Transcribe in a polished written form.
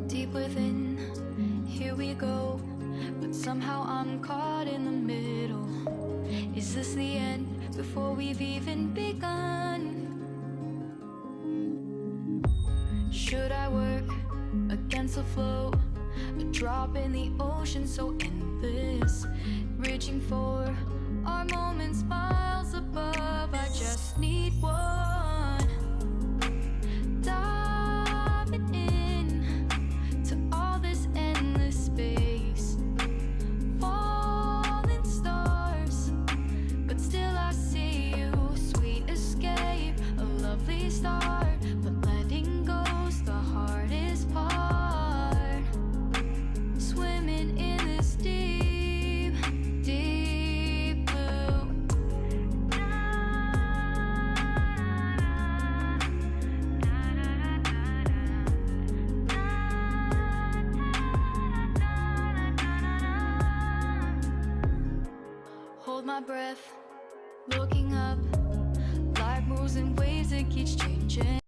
Deep within, here we go, but somehow I'm caught in the middle. Is this the end before we've even begun? Should I work against the flow? A drop in the ocean so endless, reaching for our moments miles above. I just need one. Diving in to all this endless space, falling stars, but still I see you. Sweet escape, a lovely start, but letting go's the hardest part. Swimming in this deep, deep blue. Hold my breath, looking up. Life moves in ways that keeps changing.